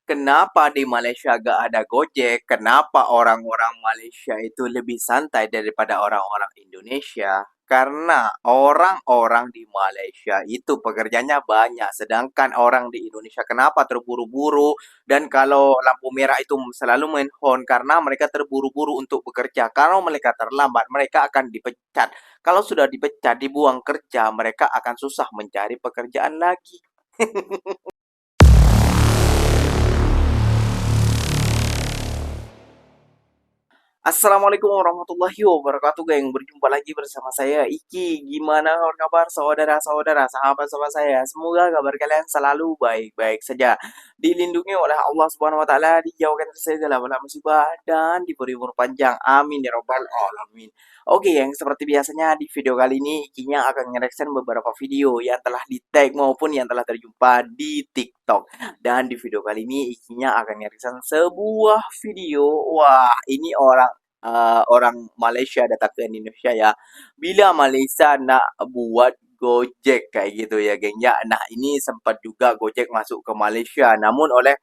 Kenapa di Malaysia gak ada Gojek? Kenapa orang-orang Malaysia itu lebih santai daripada orang-orang Indonesia? Karena orang-orang di Malaysia itu pekerjaannya banyak, sedangkan orang di Indonesia kenapa terburu-buru? Dan kalau lampu merah itu selalu main horn karena mereka terburu-buru untuk bekerja. Kalau mereka terlambat, mereka akan dipecat. Kalau sudah dipecat, dibuang kerja, mereka akan susah mencari pekerjaan lagi. Assalamualaikum warahmatullahi wabarakatuh, geng. Berjumpa lagi bersama saya Iki. Gimana kabar saudara-saudara, sahabat-sahabat saya? Semoga kabar kalian selalu baik-baik saja. Dilindungi oleh Allah Subhanahu wa taala, dijauhkan dari segala bala musibah dan diberi umur panjang. Amin ya rabbal alamin. Oke, yang seperti biasanya di video kali ini Ikinya akan nge-reaction beberapa video yang telah di-tag maupun yang telah terjumpa di TikTok. Dan di video kali ini Ikinya akan nge-reaction sebuah video. Wah, ini orang Malaysia datang ke Indonesia ya. Bila Malaysia nak buat Gojek kayak gitu ya, geng ya. Nah, ini sempat juga Gojek masuk ke Malaysia, namun oleh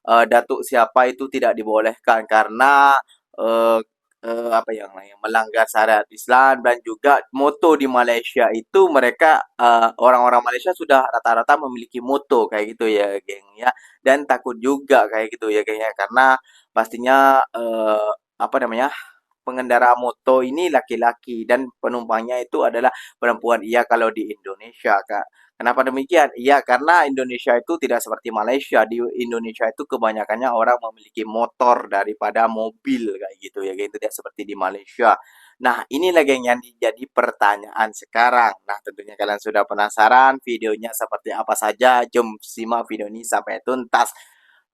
Datuk siapa itu tidak dibolehkan karena eh, apa yang melanggar syarat Islam, dan juga moto di Malaysia itu mereka orang-orang Malaysia sudah rata-rata memiliki moto kayak gitu ya, geng ya. Dan takut juga kayak gitu ya, geng ya, karena pastinya apa namanya, pengendara moto ini laki-laki dan penumpangnya itu adalah perempuan. Iya, kalau di Indonesia, Kak. Kenapa demikian? Iya, karena Indonesia itu tidak seperti Malaysia. Di Indonesia itu kebanyakannya orang memiliki motor daripada mobil kayak gitu ya, gitu, tidak seperti di Malaysia. Nah, inilah geng yang jadi pertanyaan sekarang. Nah, tentunya kalian sudah penasaran videonya seperti apa saja. Jom simak video ini sampai tuntas.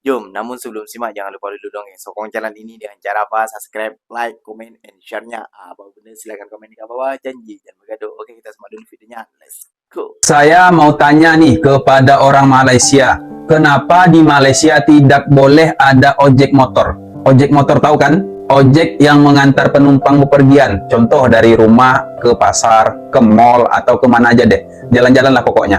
Jom, namun sebelum simak jangan lupa dulu dong ya sokong channel ini dengan cara apa? Subscribe, like, comment, and share-nya. Apa benda silahkan komen di bawah. Janji jangan bergaduh. Oke, kita simak dulu videonya. Let's go. Saya mau tanya nih kepada orang Malaysia, kenapa di Malaysia tidak boleh ada ojek motor? Ojek motor tahu kan? Ojek yang mengantar penumpang bepergian, contoh dari rumah ke pasar, ke mall, atau kemana aja deh. Jalan-jalan lah pokoknya.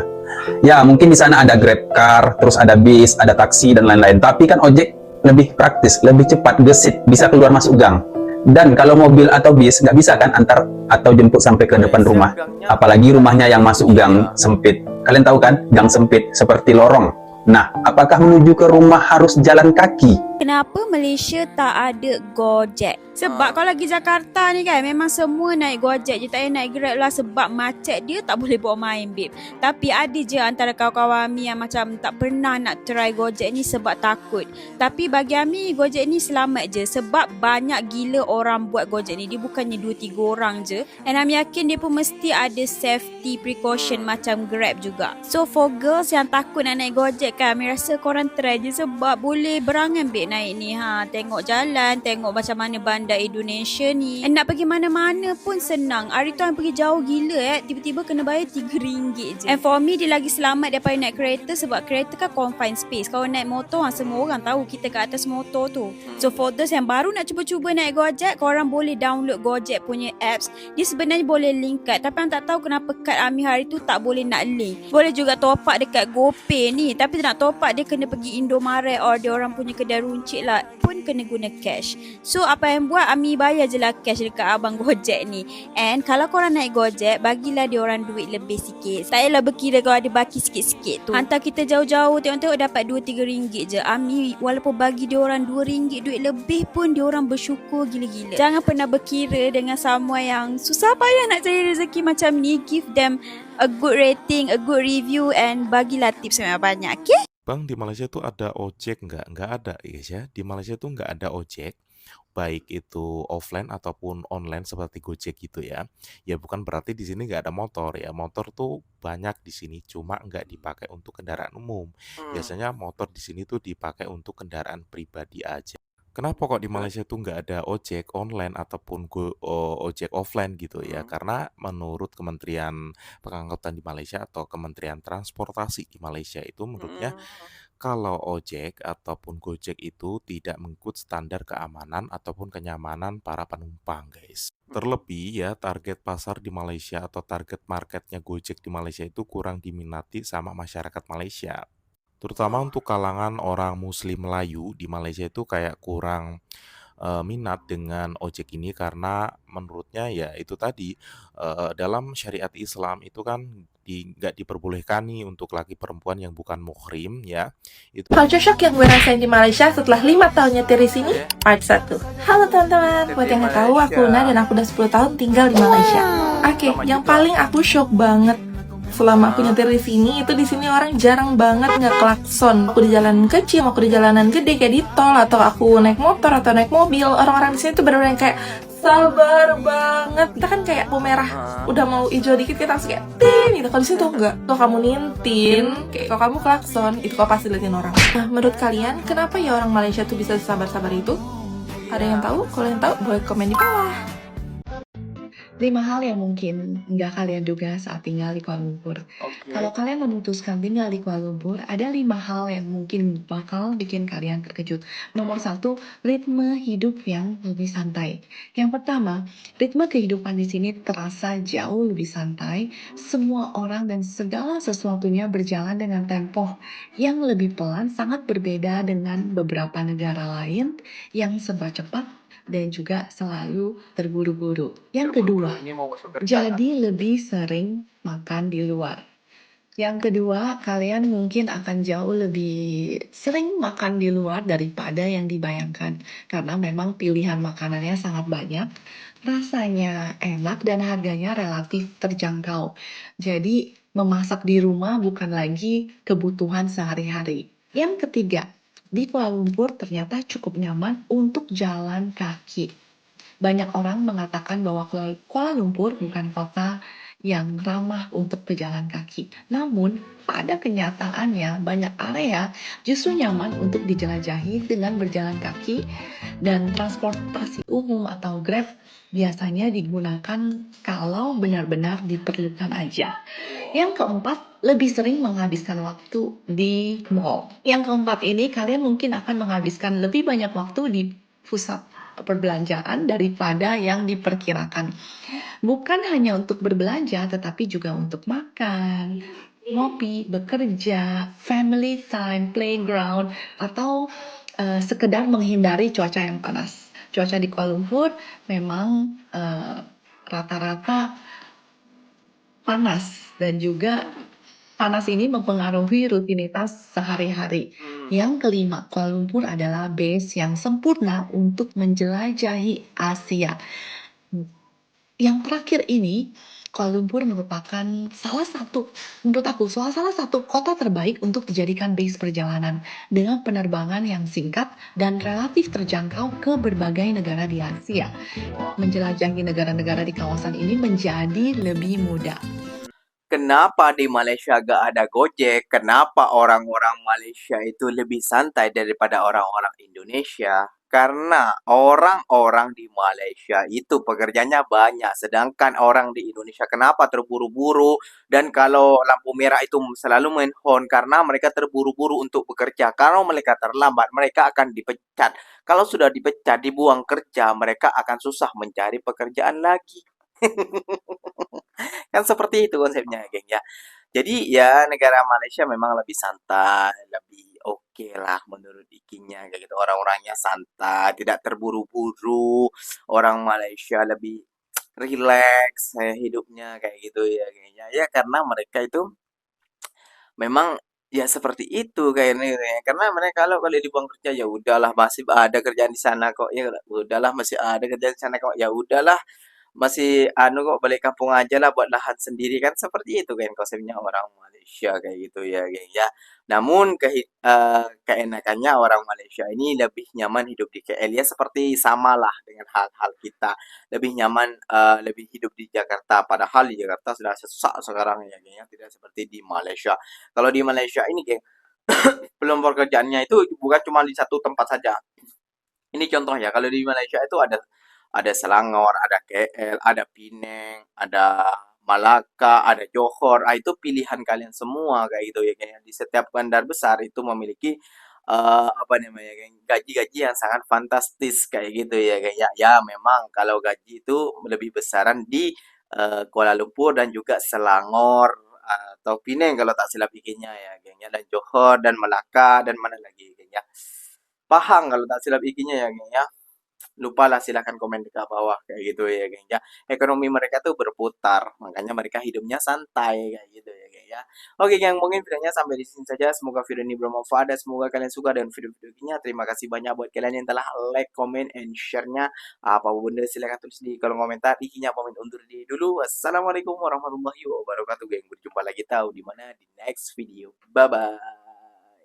Ya, mungkin di sana ada Grab car, terus ada bis, ada taksi, dan lain-lain. Tapi kan ojek lebih praktis, lebih cepat, gesit, bisa keluar masuk gang. Dan kalau mobil atau bis nggak bisa kan antar atau jemput sampai ke depan rumah. Apalagi rumahnya yang masuk gang sempit. Kalian tahu kan, gang sempit seperti lorong. Nah, apakah menuju ke rumah harus jalan kaki? Kenapa Malaysia tak ada Gojek? Sebab kalau lagi Jakarta ni kan memang semua naik Gojek je, tak payah naik Grab lah sebab macet dia tak boleh bawa main, babe. Tapi ada je antara kawan-kawan Ami yang macam tak pernah nak try Gojek ni sebab takut. Tapi bagi Ami Gojek ni selamat je sebab banyak gila orang buat Gojek ni. Dia bukannya 2-3 orang je. And Ami yakin dia pun mesti ada safety precaution macam Grab juga. So for girls yang takut nak naik Gojek kan, Ami rasa korang try je sebab boleh berangan, babe, naik ni. Tengok jalan, tengok macam mana bandar Indonesia ni. And nak pergi mana-mana pun senang. Hari tu yang pergi jauh gila tiba-tiba kena bayar RM3 je. And for me dia lagi selamat daripada naik kereta sebab kereta kan confined space. Kalau naik motor semua orang tahu kita kat atas motor tu. So for those yang baru nak cuba-cuba naik Gojek, korang boleh download Gojek punya apps. Dia sebenarnya boleh link kad, tapi yang tak tahu kenapa kad Ami hari tu tak boleh nak link. Boleh juga top up dekat GoPay ni, tapi nak top up dia kena pergi Indomaret or dia orang punya kedai runcit lah, pun kena guna cash. So apa yang buat Ami bayar je lah cash dekat abang Gojek ni. And kalau korang naik Gojek, bagilah dia orang duit lebih sikit. Tak payahlah berkira kalau ada baki sikit-sikit tu. Hantar kita jauh-jauh, tengok-tengok dapat RM2-3 je. Ami walaupun bagi dia orang RM2 duit lebih pun dia orang bersyukur gila-gila. Jangan pernah berkira dengan semua yang susah payah nak cari rezeki macam ni. Give them a good rating, a good review, and bagilah tips yang banyak, okay? Bang, di Malaysia tuh ada ojek nggak? Nggak ada, guys ya. Di Malaysia tuh nggak ada ojek, baik itu offline ataupun online seperti Gojek gitu ya. Ya bukan berarti di sini nggak ada motor ya. Motor tuh banyak di sini, cuma nggak dipakai untuk kendaraan umum. Biasanya motor di sini tuh dipakai untuk kendaraan pribadi aja. Kenapa kok di Malaysia tuh nggak ada ojek online ataupun ojek offline gitu ya? Karena menurut Kementerian Pengangkutan di Malaysia atau Kementerian Transportasi di Malaysia itu menurutnya kalau ojek ataupun Gojek itu tidak mengikut standar keamanan ataupun kenyamanan para penumpang, guys. Terlebih ya, target pasar di Malaysia atau target marketnya Gojek di Malaysia itu kurang diminati sama masyarakat Malaysia. Terutama untuk kalangan orang Muslim Melayu di Malaysia itu kayak kurang minat dengan ojek ini karena menurutnya ya itu tadi, dalam syariat Islam itu kan nggak diperbolehkan nih untuk laki perempuan yang bukan muhrim ya, itu Hal cocok yang gue rasain di Malaysia setelah 5 tahun nyetir di sini, part 1. Halo teman-teman, buat yang nggak tahu, aku Luna dan aku udah 10 tahun tinggal di Malaysia. Oke, yang paling aku shock banget selama aku nyetir di sini, itu di sini orang jarang banget nggak klakson. Aku di jalanan kecil, aku di jalanan gede kayak di tol, atau aku naik motor atau naik mobil, orang-orang di sini tuh bener-bener kayak sabar banget. Kita kan kayak lampu merah udah mau hijau dikit kita langsung kayak tin gitu. Kalau di sini tuh enggak. Kalau kamu nintin, kayak kalau kamu klakson, itu kau pasti liatin orang. Nah, menurut kalian kenapa ya orang Malaysia tuh bisa sabar-sabar itu? Ada yang tahu? Kalau yang tahu boleh komen di bawah. 5 hal yang mungkin nggak kalian duga saat tinggal di Kuala Lumpur. Kalau kalian memutuskan tinggal di Kuala Lumpur, ada 5 hal yang mungkin bakal bikin kalian terkejut. Nomor 1, ritme hidup yang lebih santai. Yang pertama, ritme kehidupan di sini terasa jauh lebih santai. Semua orang dan segala sesuatunya berjalan dengan tempo yang lebih pelan, sangat berbeda dengan beberapa negara lain yang serba cepat dan juga selalu terburu-buru. Yang kedua, jadi lebih sering makan di luar. Yang kedua, kalian mungkin akan jauh lebih sering makan di luar daripada yang dibayangkan. Karena memang pilihan makanannya sangat banyak, rasanya enak dan harganya relatif terjangkau. Jadi, memasak di rumah bukan lagi kebutuhan sehari-hari. Yang ketiga, di Kuala Lumpur ternyata cukup nyaman untuk jalan kaki. Banyak orang mengatakan bahwa Kuala Lumpur bukan kota yang ramah untuk pejalan kaki. Namun, pada kenyataannya banyak area justru nyaman untuk dijelajahi dengan berjalan kaki dan transportasi umum atau Grab biasanya digunakan kalau benar-benar diperlukan aja. Yang keempat, lebih sering menghabiskan waktu di mall. Yang keempat ini, kalian mungkin akan menghabiskan lebih banyak waktu di pusat perbelanjaan daripada yang diperkirakan. Bukan hanya untuk berbelanja, tetapi juga untuk makan, ngopi, bekerja, family time, playground, atau sekedar menghindari cuaca yang panas. Cuaca di Kuala Lumpur memang rata-rata panas dan juga panas ini mempengaruhi rutinitas sehari-hari. Yang kelima, Kuala Lumpur adalah base yang sempurna untuk menjelajahi Asia. Yang terakhir ini, Kuala Lumpur merupakan menurut aku, salah satu kota terbaik untuk dijadikan base perjalanan dengan penerbangan yang singkat dan relatif terjangkau ke berbagai negara di Asia. Menjelajahi negara-negara di kawasan ini menjadi lebih mudah. Kenapa di Malaysia gak ada Gojek? Kenapa orang-orang Malaysia itu lebih santai daripada orang-orang Indonesia? Karena orang-orang di Malaysia itu pekerjaannya banyak, sedangkan orang di Indonesia kenapa terburu-buru? Dan kalau lampu merah itu selalu menhon karena mereka terburu-buru untuk bekerja. Kalau mereka terlambat, mereka akan dipecat. Kalau sudah dipecat, dibuang kerja, mereka akan susah mencari pekerjaan lagi. Kan seperti itu konsepnya, geng ya. Jadi ya negara Malaysia memang lebih santai, lebih oke lah menurut ikinya kayak gitu. Orang-orangnya santai, tidak terburu-buru. Orang Malaysia lebih rileks hidupnya kayak gitu ya kayaknya. Ya karena mereka itu memang ya seperti itu kayaknya ya. Karena mereka kalau dibuang kerja ya udahlah masih ada kerjaan di sana kok. Ya udahlah masih ada kerjaan di sana kok. Ya udahlah masih kok balik kampung aja lah buat lahan sendiri kan seperti itu kan konsepnya orang Malaysia kayak gitu ya geng ya. Namun keenakannya orang Malaysia ini lebih nyaman hidup di KL ya seperti samalah dengan hal-hal kita. Lebih nyaman lebih hidup di Jakarta padahal di Jakarta sudah sesak sekarang ya geng ya tidak seperti di Malaysia. Kalau di Malaysia ini geng belum pekerjaannya itu bukan cuma di satu tempat saja. Ini contoh ya, kalau di Malaysia itu ada Selangor, ada KL, ada Penang, ada Malaka, ada Johor. Ah, itu pilihan kalian semua kayak gitu ya. Kayak di setiap bandar besar itu memiliki apa namanya kayak gaji-gaji yang sangat fantastis kayak gitu ya kayak ya memang kalau gaji itu lebih besaran di Kuala Lumpur dan juga Selangor atau Pineng kalau tak silap IG-nya ya, geng ya. Dan Johor dan Melaka dan mana lagi, geng ya. Pahang kalau tak silap IG-nya ya, geng ya. Lupa lah, silahkan komen di bawah kayak gitu ya, geng ya. Ekonomi mereka tuh berputar, makanya mereka hidupnya santai kayak gitu ya, geng ya. Oke, geng, mungkin videonya sampai di sini saja. Semoga video ini bermanfaat dan semoga kalian suka dengan video-video ini. Terima kasih banyak buat kalian yang telah like, comment, and share-nya. Apapun benda silahkan tulis di kolom komentar. Ikinya pamit undur diri dulu. Wassalamualaikum warahmatullahi wabarakatuh, geng. Berjumpa lagi tahu di mana di next video. Bye bye.